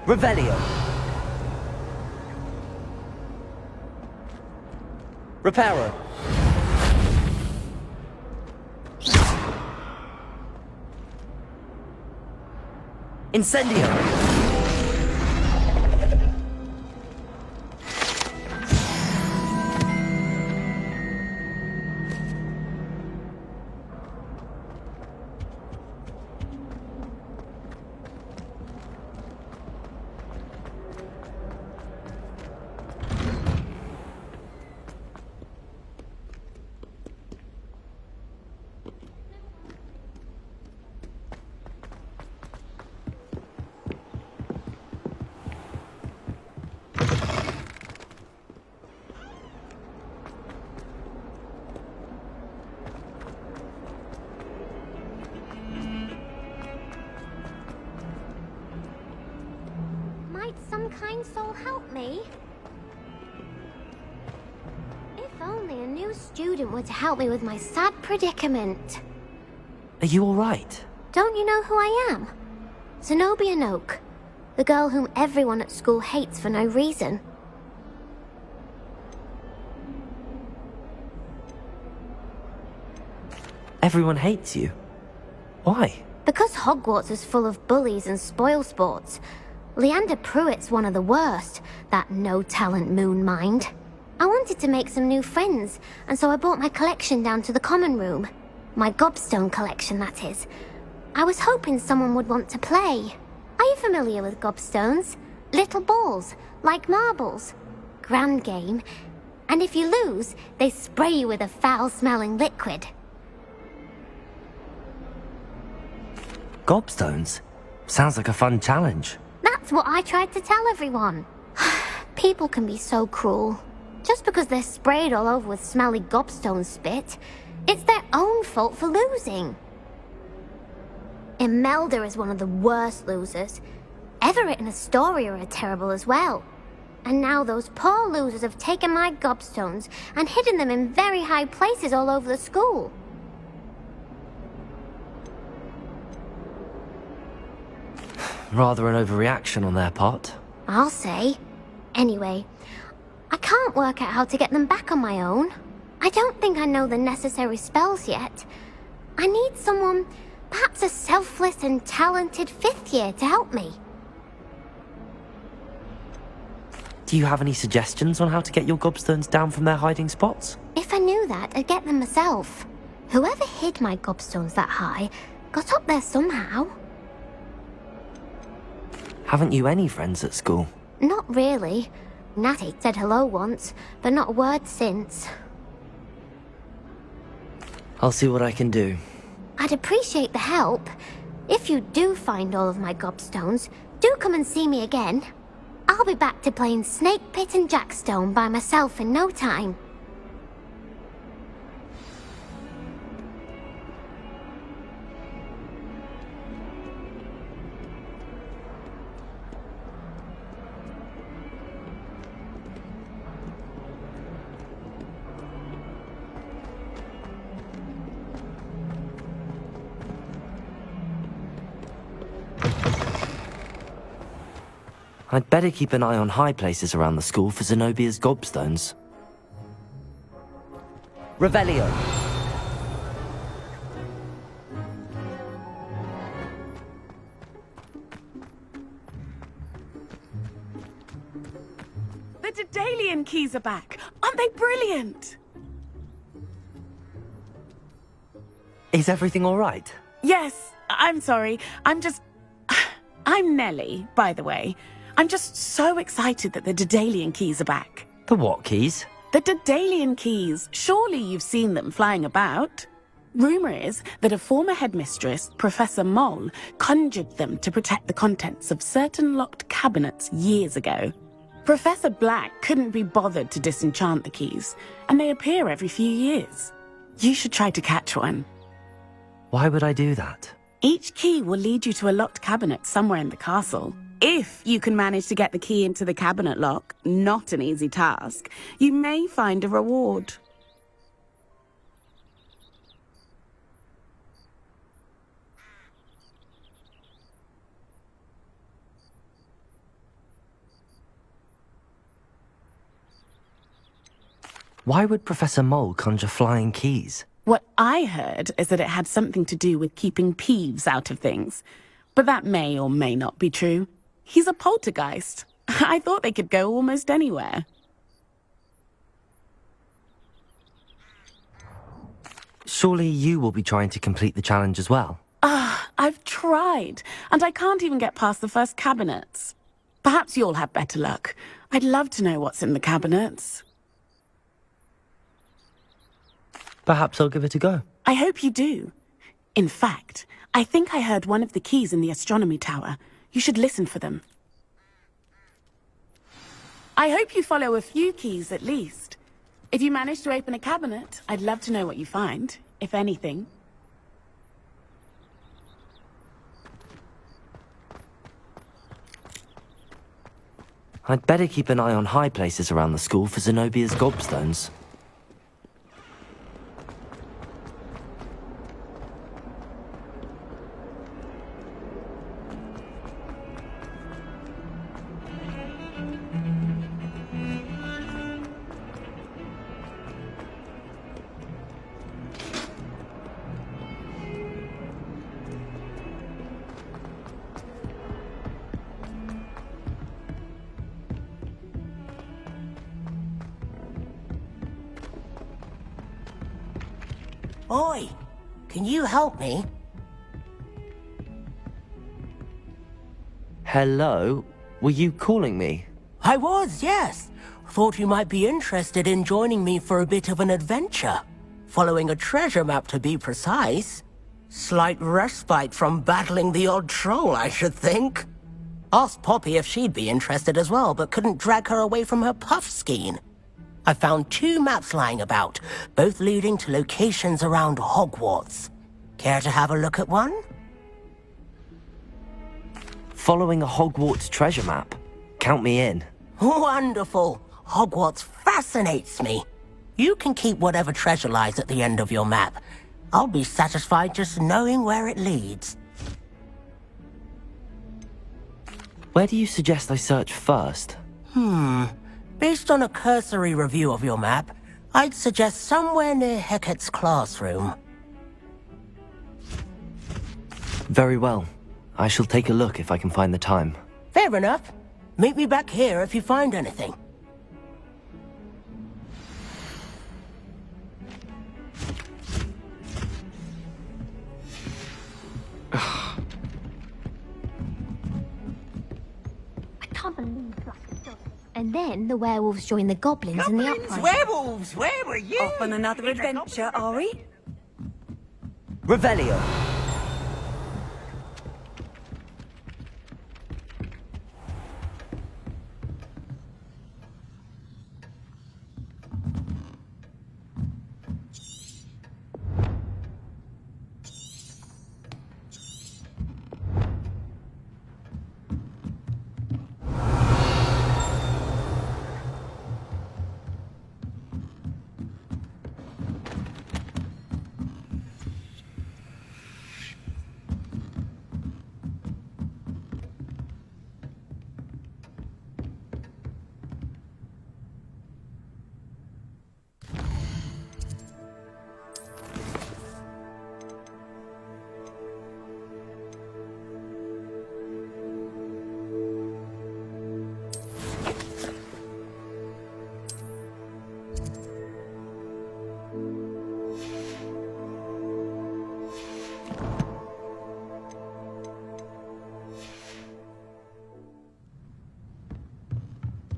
Revelio. Reparo. Incendio. Might some kind soul help me? If only a new student were to help me with my sad predicament. Are you alright? Don't you know who I am? Zenobia Noak, the girl whom everyone at school hates for no reason. Everyone hates you. Why? Because Hogwarts is full of bullies and spoilsports. Leander Pruitt's one of the worst, that no-talent moon mind. I wanted to make some new friends, and so I brought my collection down to the common room. My gobstone collection, that is. I was hoping someone would want to play. Are you familiar with gobstones? Little balls, like marbles. Grand game. And if you lose, they spray you with a foul-smelling liquid. Gobstones? Sounds like a fun challenge. That's what I tried to tell everyone. People can be so cruel. Just because they're sprayed all over with smelly gobstone spit, it's their own fault for losing. Imelda is one of the worst losers. Everett and Astoria are terrible as well. And now those poor losers have taken my gobstones and hidden them in very high places all over the school. Rather an overreaction on their part. I'll say. Anyway, I can't work out how to get them back on my own. I don't think I know the necessary spells yet. I need someone, perhaps a selfless and talented 5th year to help me. Do you have any suggestions on how to get your gobstones down from their hiding spots? If I knew that, I'd get them myself. Whoever hid my gobstones that high got up there somehow. Haven't you any friends at school? Not really. Natty said hello once, but not a word since. I'll see what I can do. I'd appreciate the help. If you do find all of my gobstones, do come and see me again. I'll be back to playing Snake Pit and Jackstone by myself in no time. I'd better keep an eye on high places around the school for Zenobia's gobstones. Revelio. The Daedalian keys are back. Aren't they brilliant? Is everything alright? Yes, I'm sorry. I'm Nellie, by the way. I'm just so excited that the Daedalian keys are back. The what keys? The Daedalian keys. Surely you've seen them flying about. Rumour is that a former headmistress, Professor Moll, conjured them to protect the contents of certain locked cabinets years ago. Professor Black couldn't be bothered to disenchant the keys, and they appear every few years. You should try to catch one. Why would I do that? Each key will lead you to a locked cabinet somewhere in the castle. If you can manage to get the key into the cabinet lock, not an easy task, you may find a reward. Why would Professor Mole conjure flying keys? What I heard is that it had something to do with keeping Peeves out of things. But that may or may not be true. He's a poltergeist. I thought they could go almost anywhere. Surely you will be trying to complete the challenge as well. I've tried, and I can't even get past the first cabinets. Perhaps you'll have better luck. I'd love to know what's in the cabinets. Perhaps I'll give it a go. I hope you do. In fact, I think I heard one of the keys in the astronomy tower. You should listen for them. I hope you follow a few keys at least. If you manage to open a cabinet, I'd love to know what you find, if anything. I'd better keep an eye on high places around the school for Zenobia's gobstones. Oi! Can you help me? Hello? Were you calling me? I was, yes. Thought you might be interested in joining me for a bit of an adventure. Following a treasure map, to be precise. Slight respite from battling the odd troll, I should think. Asked Poppy if she'd be interested as well, but couldn't drag her away from her puff skein. I found 2 maps lying about, both leading to locations around Hogwarts. Care to have a look at one? Following a Hogwarts treasure map? Count me in. Wonderful! Hogwarts fascinates me. You can keep whatever treasure lies at the end of your map. I'll be satisfied just knowing where it leads. Where do you suggest I search first? Based on a cursory review of your map, I'd suggest somewhere near Hecat's classroom. Very well. I shall take a look if I can find the time. Fair enough. Meet me back here if you find anything. I can't believe that. And then the werewolves join the goblins in the uprising. Werewolves, where were you? Off on another adventure, are we? Revelio.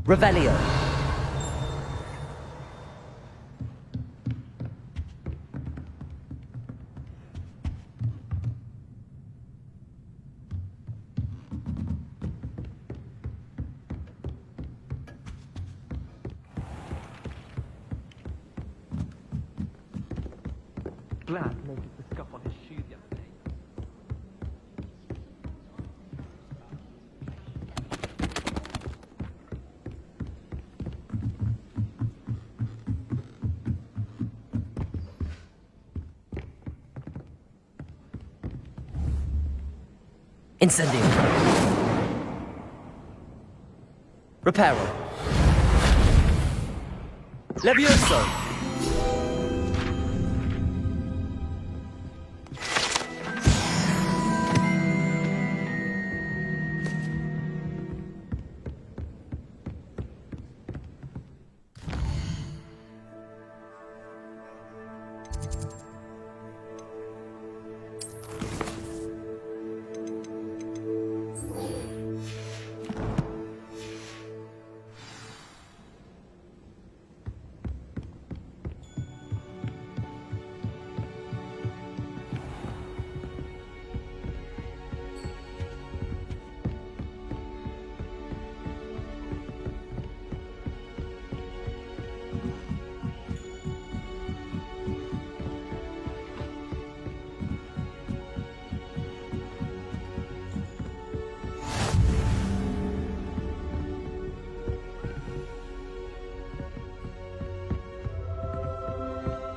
Revelio. Glad to notice the scuff on his shoe the other day. Incendio. Reparo. Levioso!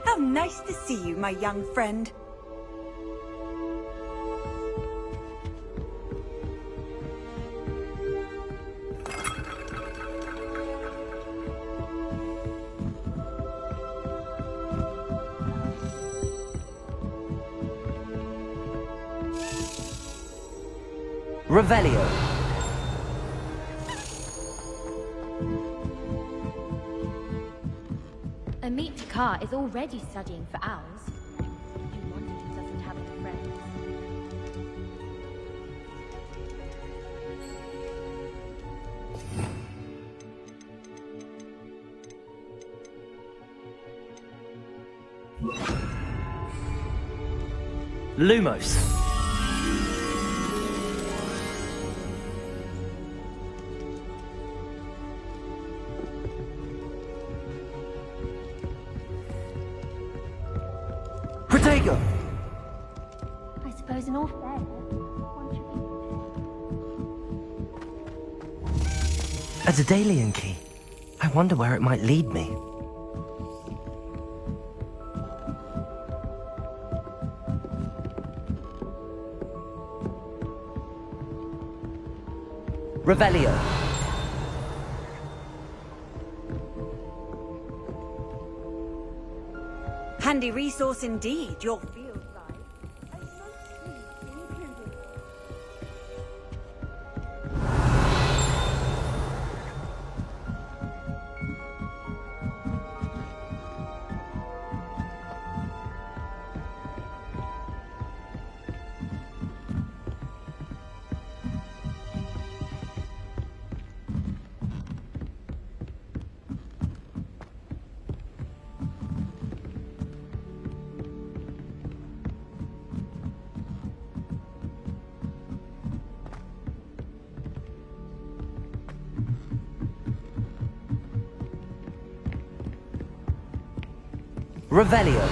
How nice to see you, my young friend. Revelio. A meet Car is already studying for owls. You wonder he doesn't have any friends. Lumos. Protego. I suppose in all fairness, one should be... A Daedalian key. I wonder where it might lead me. Revelio. Handy resource indeed, your field guide. And most pleased to include it. Revelio.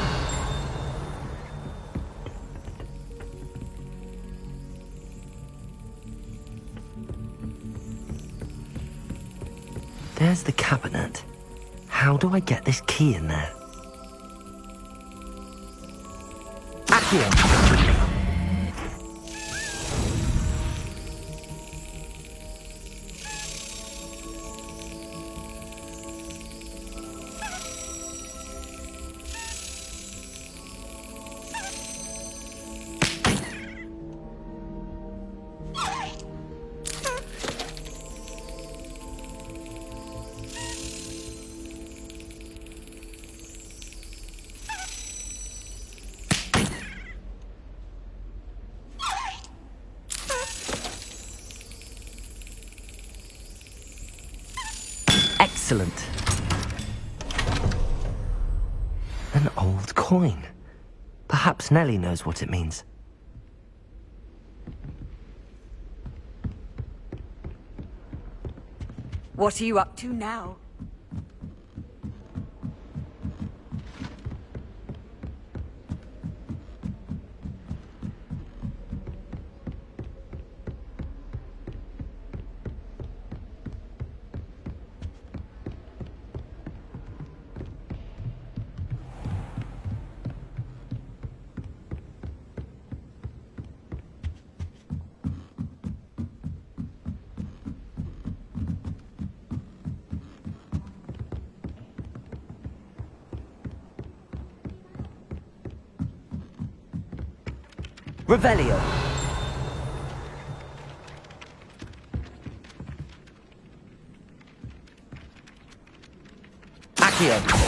There's the cabinet. How do I get this key in there? Accio. Excellent. An old coin. Perhaps Nellie knows what it means. What are you up to now? Revelio. Accio.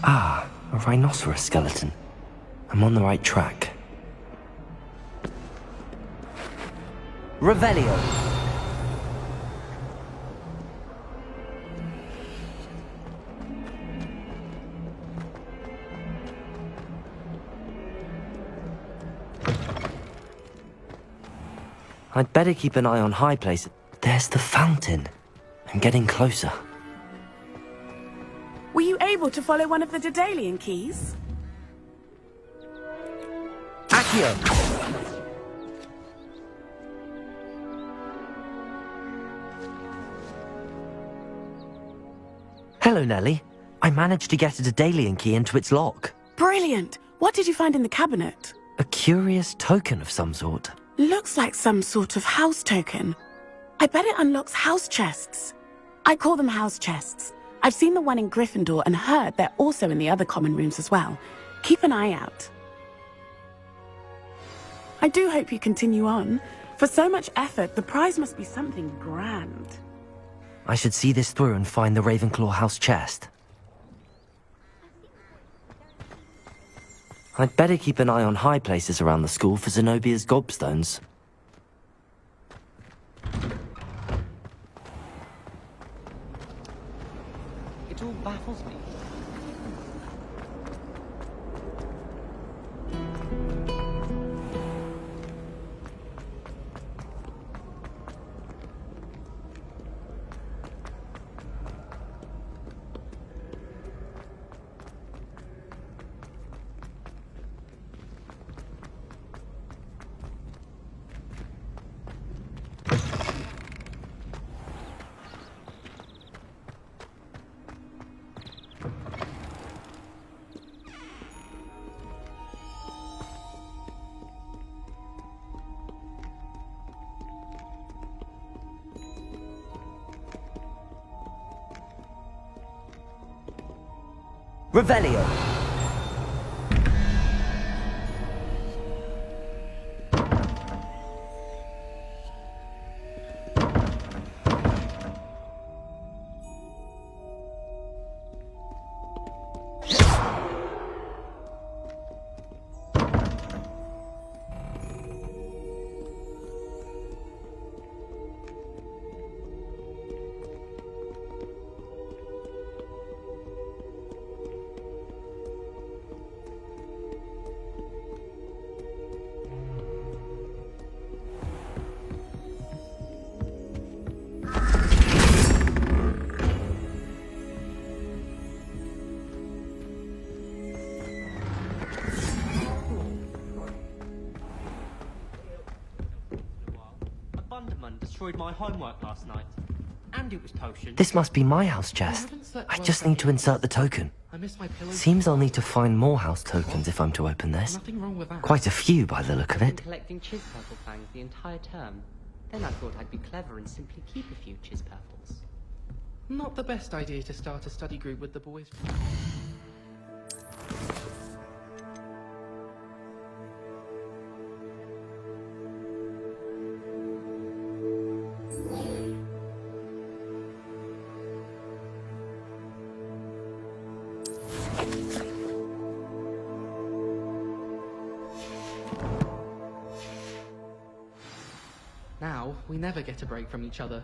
Ah, a rhinoceros skeleton. I'm on the right track. Revelio. I'd better keep an eye on high places. There's the fountain. I'm getting closer. Were you able to follow one of the Daedalian keys? Accio. Hello, Nellie. I managed to get a Daedalian key into its lock. Brilliant! What did you find in the cabinet? A curious token of some sort. Looks like some sort of house token. I bet it unlocks house chests. I call them house chests. I've seen the one in Gryffindor and heard they're also in the other common rooms as well. Keep an eye out. I do hope you continue on. For so much effort, the prize must be something grand. I should see this through and find the Ravenclaw house chest. I'd better keep an eye on high places around the school for Zenobia's gobstones. It all baffles me. Revelio. Destroyed my homework last night. And it was potion. This must be my house chest. I just need to insert the token. I missed my pillow. Seems I'll need to find more house tokens if I'm to open this. Nothing wrong with that. Quite a few by the look of I've it. been collecting chiz purple fangs the entire term. Then I thought I'd be clever and simply keep a few chiz purples. Not the best idea to start a study group with the boys. Now, we never get a break from each other.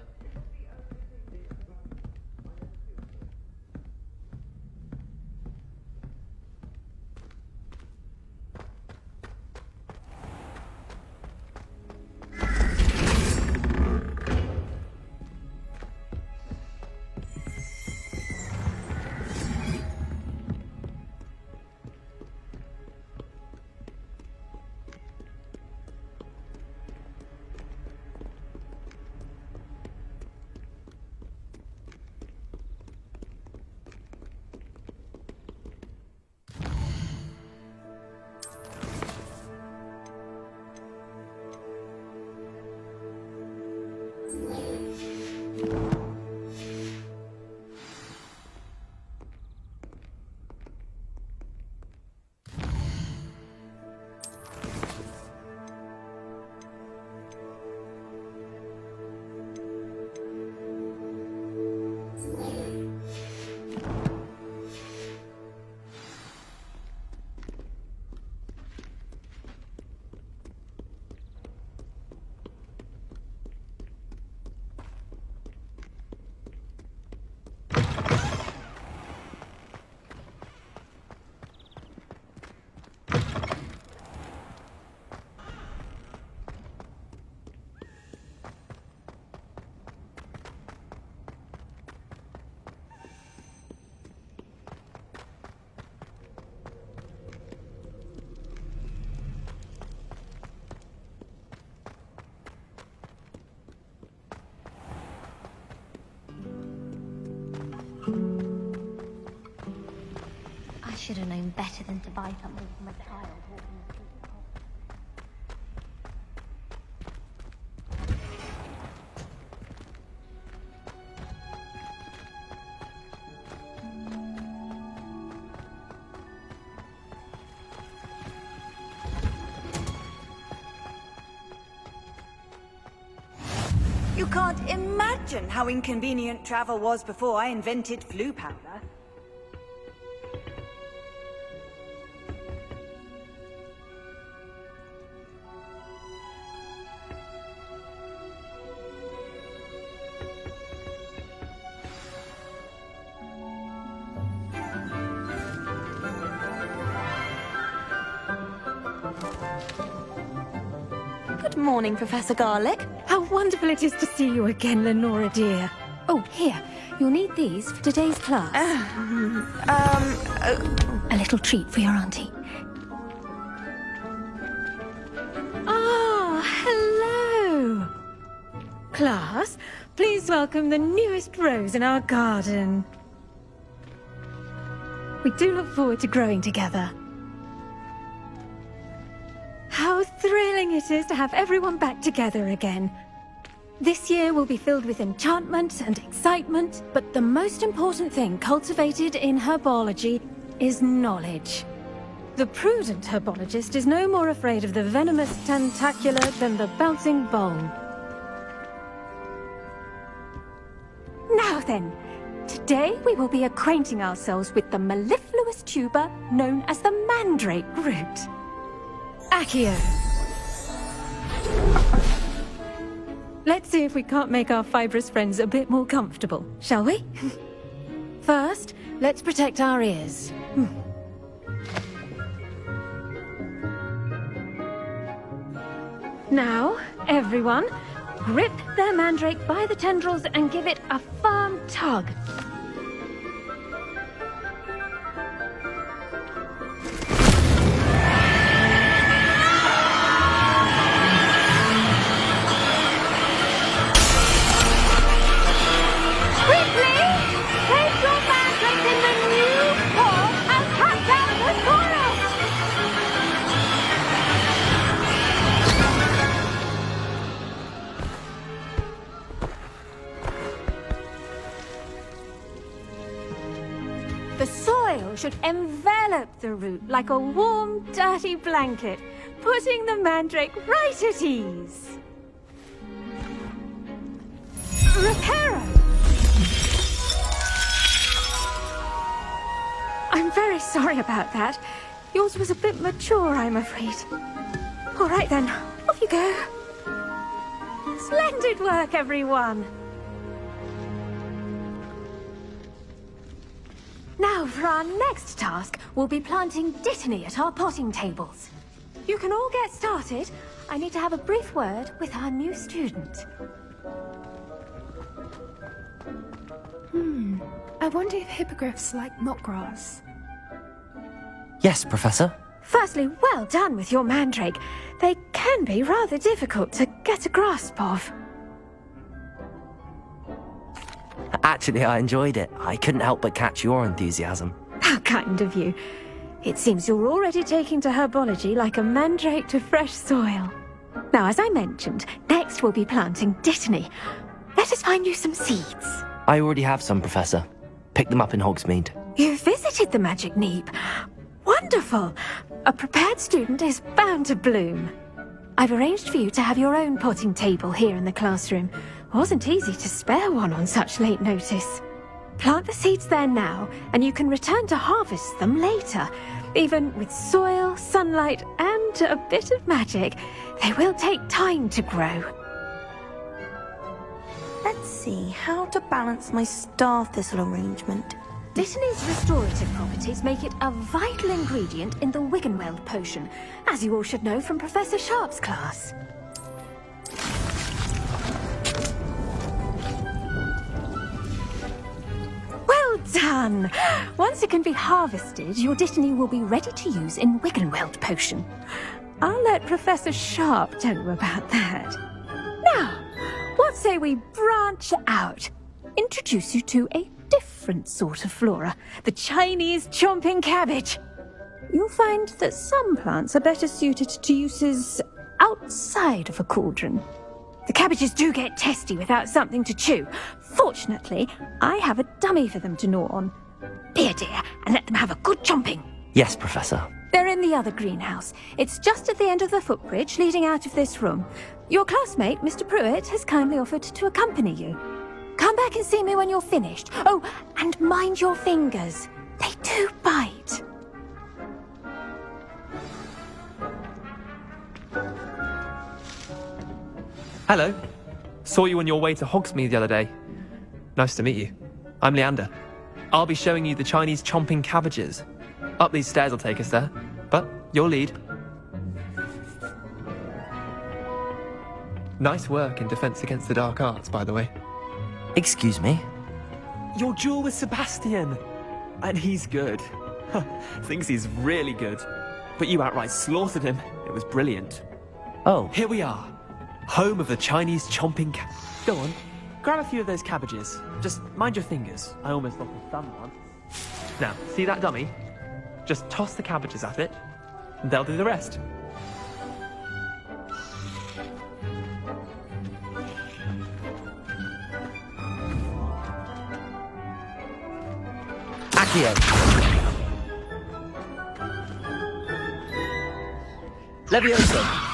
I should have known better than to buy something from a child walking through the park. You can't imagine how inconvenient travel was before I invented flu powder. Good morning, Professor Garlic. How wonderful it is to see you again, Lenora dear. Oh, here. You'll need these for today's class. A little treat for your auntie. Ah, hello. Class, please welcome the newest rose in our garden. We do look forward to growing together. How thrilling it is to have everyone back together again. This year will be filled with enchantment and excitement, but the most important thing cultivated in herbology is knowledge. The prudent herbologist is no more afraid of the venomous tentacula than the bouncing bowl. Now then, today we will be acquainting ourselves with the mellifluous tuber known as the mandrake root. Accio. Let's see if we can't make our fibrous friends a bit more comfortable, shall we? First, let's protect our ears. Now, everyone, grip their mandrake by the tendrils and give it a firm tug. The soil should envelop the root like a warm, dirty blanket, putting the mandrake right at ease. Reparo! I'm very sorry about that. Yours was a bit mature, I'm afraid. All right then, off you go. Splendid work, everyone! Now, for our next task, we'll be planting dittany at our potting tables. You can all get started. I need to have a brief word with our new student. I wonder if hippogriffs like knotgrass. Yes, Professor. Firstly, well done with your mandrake. They can be rather difficult to get a grasp of. Actually, I enjoyed it. I couldn't help but catch your enthusiasm. How kind of you. It seems you're already taking to herbology like a mandrake to fresh soil. Now, as I mentioned, next we'll be planting dittany. Let us find you some seeds. I already have some, Professor. Pick them up in Hogsmeade. You visited the Magic Neep. Wonderful! A prepared student is bound to bloom. I've arranged for you to have your own potting table here in the classroom. Wasn't easy to spare one on such late notice. Plant the seeds there now, and you can return to harvest them later. Even with soil, sunlight, and a bit of magic, they will take time to grow. Let's see how to balance my star thistle arrangement. Dittany's restorative properties make it a vital ingredient in the Wiggenweld potion, as you all should know from Professor Sharp's class. Well done! Once it can be harvested, your Dittany will be ready to use in Wiggenweld potion. I'll let Professor Sharp tell you about that. Now, what say we branch out? Introduce you to a different sort of flora, the Chinese chomping cabbage. You'll find that some plants are better suited to uses outside of a cauldron. The cabbages do get testy without something to chew. Fortunately, I have a dummy for them to gnaw on. Be a dear and let them have a good chomping. Yes, Professor. They're in the other greenhouse. It's just at the end of the footbridge leading out of this room. Your classmate, Mr. Pruitt, has kindly offered to accompany you. Come back and see me when you're finished. Oh, and mind your fingers. They do bite. Hello. Saw you on your way to Hogsmeade the other day. Nice to meet you. I'm Leander. I'll be showing you the Chinese chomping cabbages. Up these stairs will take us there, but you'll lead. Nice work in Defense Against the Dark Arts, by the way. Excuse me? Your duel with Sebastian! And he's good. Thinks he's really good. But you outright slaughtered him. It was brilliant. Oh. Here we are. Home of the Chinese chomping Go on, grab a few of those cabbages. Just mind your fingers. I almost lost my thumb once. Now, see that dummy? Just toss the cabbages at it, and they'll do the rest. Accio. Levioso.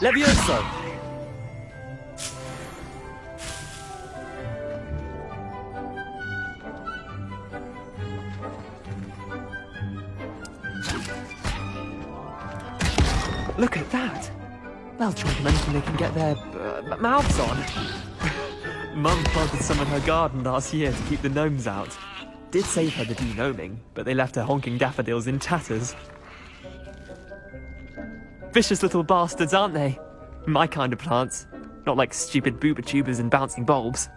Levioso! Look at that! They'll try anything they can get their mouths on. Mum planted some in her garden last year to keep the gnomes out. Did save her the de-gnoming, but they left her honking daffodils in tatters. Vicious little bastards, aren't they? My kind of plants. Not like stupid booba tubers and bouncing bulbs.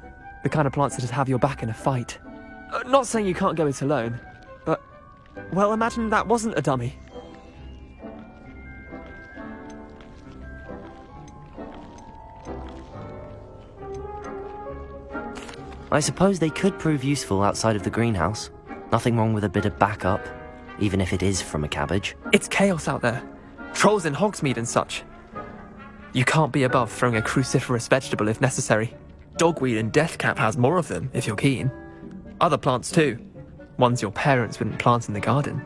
The kind of plants that just have your back in a fight. Not saying you can't go it alone, but... well, imagine that wasn't a dummy. I suppose they could prove useful outside of the greenhouse. Nothing wrong with a bit of backup, even if it is from a cabbage. It's chaos out there. Trolls in Hogsmeade and such. You can't be above throwing a cruciferous vegetable if necessary. Dogweed and deathcap has more of them, if you're keen. Other plants too. Ones your parents wouldn't plant in the garden.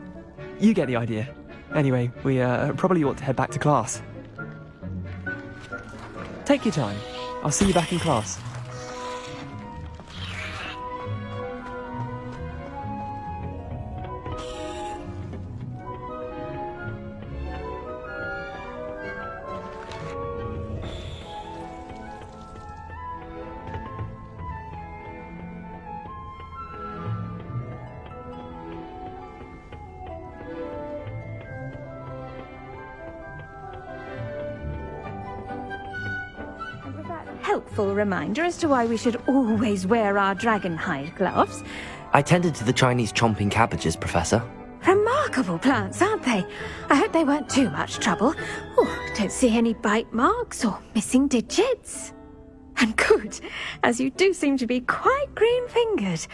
You get the idea. Anyway, we probably ought to head back to class. Take your time. I'll see you back in class. Helpful reminder as to why we should always wear our dragon hide gloves. I tended to the Chinese chomping cabbages, Professor. Remarkable plants, aren't they? I hope they weren't too much trouble. Oh, don't see any bite marks or missing digits. And good, as you do seem to be quite green-fingered.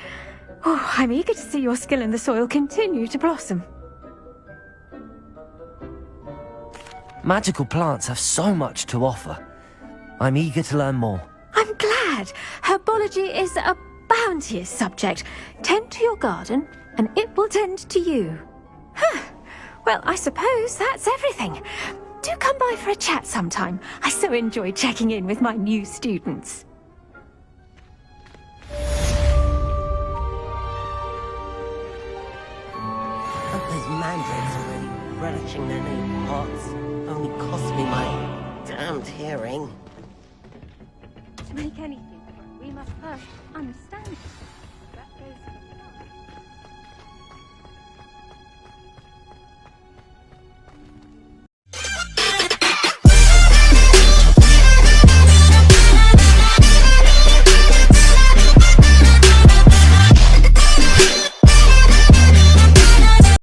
Oh, I'm eager to see your skill in the soil continue to blossom. Magical plants have so much to offer. I'm eager to learn more. I'm glad. Herbology is a bounteous subject. Tend to your garden, and it will tend to you. Huh. Well, I suppose that's everything. Do come by for a chat sometime. I so enjoy checking in with my new students. Hope those mandrakes are really relishing their new pots. Only cost me my damned hearing. To make anything, we must first understand it.